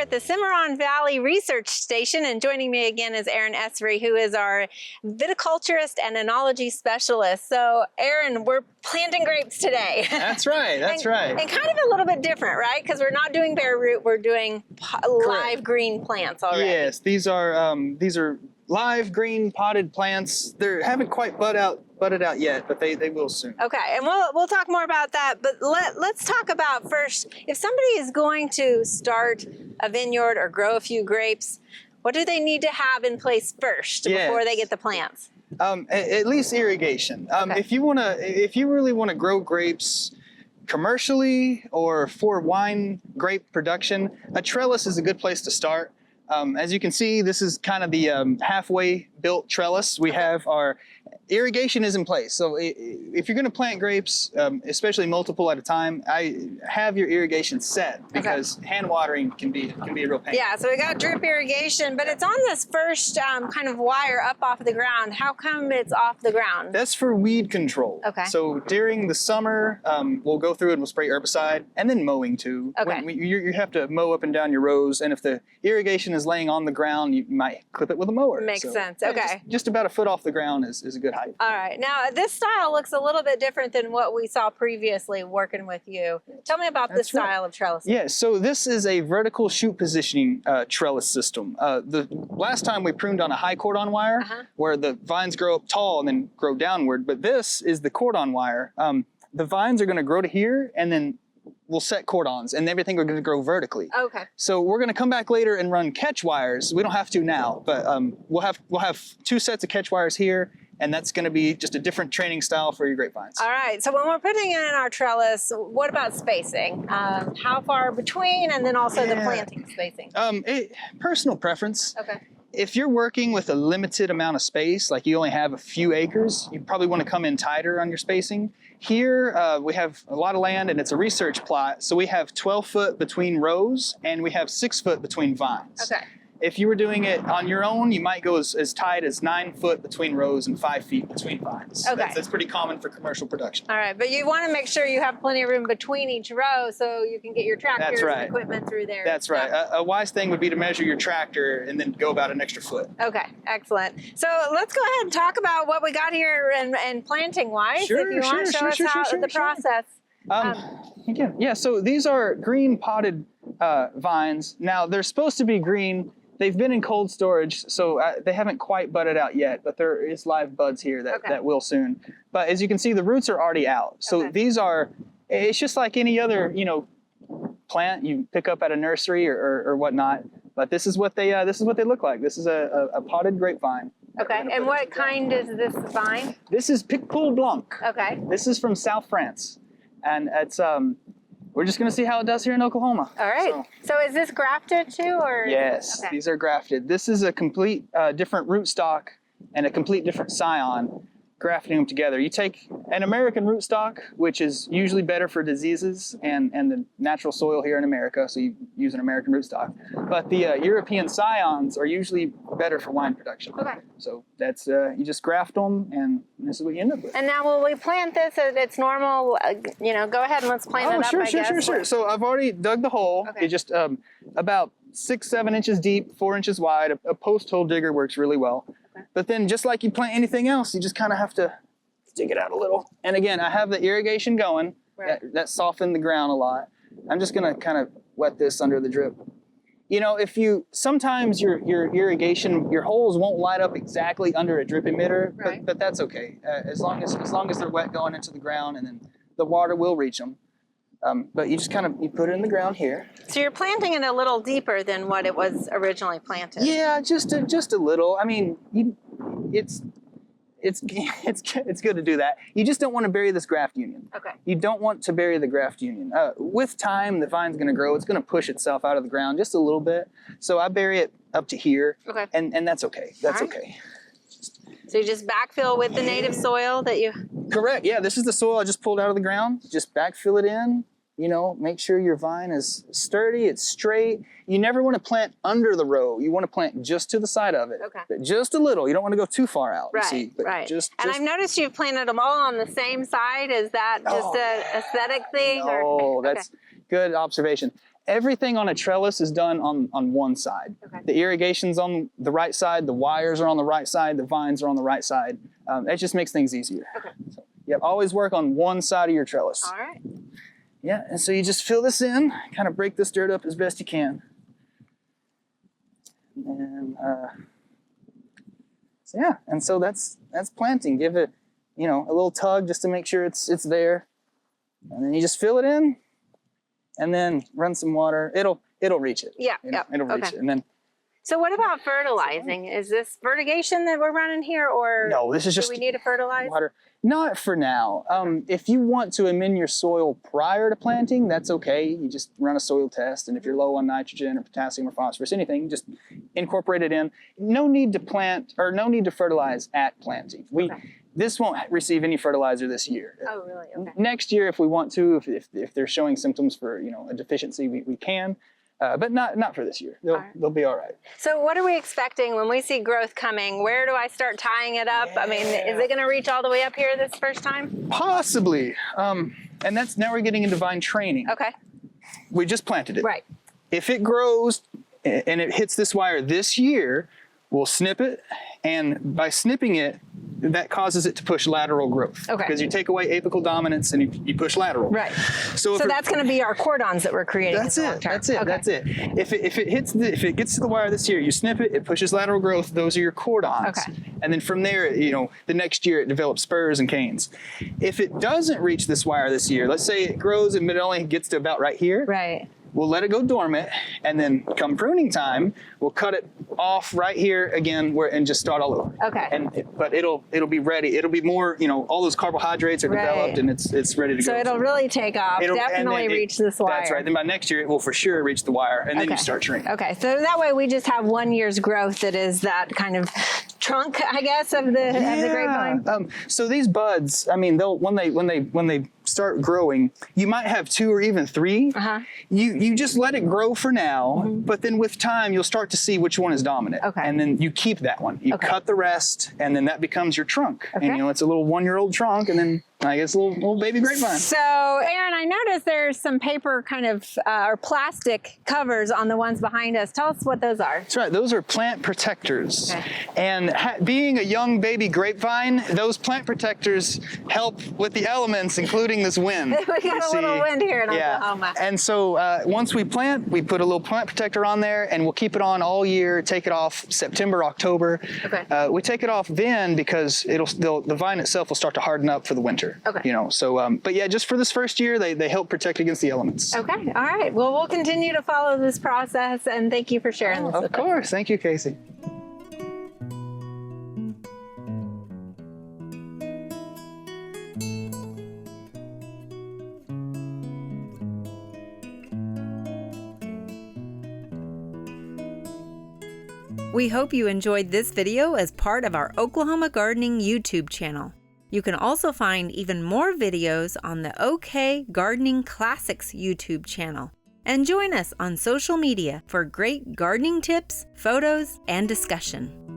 at the Cimarron Valley Research Station, and joining me again is Aaron Essary, who is our viticulturist and enology specialist. So, Aaron, we're planting grapes today. That's right, that's right. And kind of a little bit different, right? Because we're not doing bare root, we're doing live green plants already. Yes, these are live green potted plants. They haven't quite budded out yet, but they will soon. Okay, and we'll talk more about that, but let's talk about first, if somebody is going to start a vineyard or grow a few grapes, what do they need to have in place first before they get the plants? At least irrigation. Okay. If you really want to grow grapes commercially or for wine grape production, a trellis is a good place to start. As you can see, this is kind of the halfway built trellis. We have our irrigation is in place. So if you're going to plant grapes, especially multiple at a time, I have your irrigation set because hand watering can be a real pain. Yeah, so we got drip irrigation, but it's on this first kind of wire up off the ground. How come it's off the ground? That's for weed control. Okay. So during the summer, we'll go through and we'll spray herbicide and then mowing too. Okay. You have to mow up and down your rows, and if the irrigation is laying on the ground, you might clip it with a mower. Makes sense. Okay. Just about a foot off the ground is a good height. All right. Now, this style looks a little bit different than what we saw previously working with you. Tell me about this style of trellis. Yeah, so this is a vertical shoot positioning trellis system. The last time we pruned on a high cordon wire where the vines grow up tall and then grow downward, but this is the cordon wire. The vines are going to grow to here, and then we'll set cordons, and everything are going to grow vertically. Okay. So we're going to come back later and run catch wires. We don't have to now, but we'll have two sets of catch wires here, and that's going to be just a different training style for your grapevines. All right. So when we're putting in our trellis, what about spacing? How far between, and then also the planting spacing? Personal preference. Okay. If you're working with a limited amount of space, like you only have a few acres, you probably want to come in tighter on your spacing. Here, we have a lot of land and it's a research plot, so we have 12 foot between rows and we have 6 foot between vines. Okay. If you were doing it on your own, you might go as tight as 9 foot between rows and 5 feet between vines. Okay. That's pretty common for commercial production. All right, but you want to make sure you have plenty of room between each row so you can get your tractors and equipment through there. That's right. A wise thing would be to measure your tractor and then go about an extra foot. Okay, excellent. So let's go ahead and talk about what we got here and planting wise. Sure, if you want to show us how the process. Again, yeah, so these are green potted vines. Now, they're supposed to be green. They've been in cold storage, so they haven't quite budded out yet, but there is live buds here that will soon. But as you can see, the roots are already out. So these are, it's just like any other, plant you pick up at a nursery or whatnot. But this is what they look like. This is a potted grapevine. Okay, and what kind is this vine? This is Picpoul Blanc. Okay. This is from South France, and it's we're just going to see how it does here in Oklahoma. All right. So is this grafted too, or? Yes, these are grafted. This is a complete different rootstock and a complete different scion, grafting them together. You take an American rootstock, which is usually better for diseases and the natural soil here in America, so you use an American rootstock. But the European scions are usually better for wine production. Okay. So that's, you just graft them, and this is what you end up with. And now will we plant this at its normal, go ahead and let's plant it up, I guess. Sure. So I've already dug the hole. Okay. It just about 6-7 inches deep, 4 inches wide. A post hole digger works really well. Okay. But then just like you plant anything else, you just kind of have to dig it out a little. And again, I have the irrigation going. Right. That softened the ground a lot. I'm just going to kind of wet this under the drip. Sometimes your irrigation, your holes won't light up exactly under a drip emitter, but that's okay. As long as they're wet going into the ground, and then the water will reach them. But you just you put it in the ground here. So you're planting it a little deeper than what it was originally planted. Yeah, just a little. I mean, it's good to do that. You just don't want to bury this graft union. Okay. You don't want to bury the graft union. With time, the vine's going to grow. It's going to push itself out of the ground just a little bit. So I bury it up to here. Okay. And that's okay. That's okay. So you just backfill with the native soil that you... Correct. Yeah, this is the soil I just pulled out of the ground. Just backfill it in. Make sure your vine is sturdy, it's straight. You never want to plant under the row. You want to plant just to the side of it. Okay. Just a little. You don't want to go too far out. Right, you see, but And I've noticed you've planted them all on the same side. Is that just an aesthetic thing? No, that's good observation. everything on a trellis is done on one side. Okay. The irrigation's on the right side, the wires are on the right side, the vines are on the right side. It just makes things easier. Okay. So, yeah, always work on one side of your trellis. All right. Yeah, and so you just fill this in, kind of break this dirt up as best you can. And so yeah, and so that's planting. Give it, you know, a little tug just to make sure it's there. And then you just fill it in and then run some water. It'll reach it. Yeah, yeah. It'll reach it. And then so what about fertilizing? Is this fertigation that we're running here, or no, this is just do we need to fertilize? Water. Not for now. If you want to amend your soil prior to planting, that's okay. You just run a soil test, and if you're low on nitrogen or potassium or phosphorus, anything, just incorporate it in. No need to plant or no need to fertilize at planting. This won't receive any fertilizer this year. Oh, really? Okay. Next year, if we want to, if they're showing symptoms for, you know, a deficiency, we can. But not for this year. They'll be all right. So what are we expecting when we see growth coming? Where do I start tying it up? I mean, is it going to reach all the way up here this first time? Possibly. And that's now we're getting into vine training. Okay. We just planted it. Right. If it grows and it hits this wire this year, we'll snip it. And by snipping it, that causes it to push lateral growth. Okay. Because you take away apical dominance and you push lateral. Right. So that's going to be our cordons that we're creating. That's it. That's it. Okay. That's it. If it gets to the wire this year, you snip it. It pushes lateral growth. Those are your cordons. Okay. And then from there, you know, the next year it develops spurs and canes. If it doesn't reach this wire this year, let's say it grows and it only gets to about right here. Right. We'll let it go dormant, and then come pruning time, we'll cut it off right here again, and just start all over. Okay. But it'll be ready. It'll be more, you know, all those carbohydrates are developed, and it's ready to go. So it'll really take off. Definitely reach this wire. That's right. Then by next year, it will for sure reach the wire, and then you start training. Okay. So that way we just have 1 year's growth that is that kind of trunk, I guess, of the grapevine. So these buds, I mean, when they start growing, you might have 2 or even 3. You just let it grow for now, but then with time you'll start to see which one is dominant. Okay. And then you keep that one. You cut the rest, and then that becomes your trunk. Okay. And you know, it's a little 1-year-old trunk, and then I guess a little baby grapevine. So, Aaron, I noticed there's some paper kind of or plastic covers on the ones behind us. Tell us what those are. That's right. Those are plant protectors. Okay. And being a young baby grapevine, those plant protectors help with the elements, including this wind. We got a little wind here in Oklahoma. And so once we plant, we put a little plant protector on there, and we'll keep it on all year. Take it off September, October. Okay. We take it off then because the vine itself will start to harden up for the winter. Okay. You know, so, but yeah, just for this first year, they help protect against the elements. Okay. All right. Well, we'll continue to follow this process, and thank you for sharing this with us. Of course. Thank you, Casey. We hope you enjoyed this video as part of our Oklahoma Gardening YouTube channel. You can also find even more videos on the OK Gardening Classics YouTube channel. And join us on social media for great gardening tips, photos, and discussion.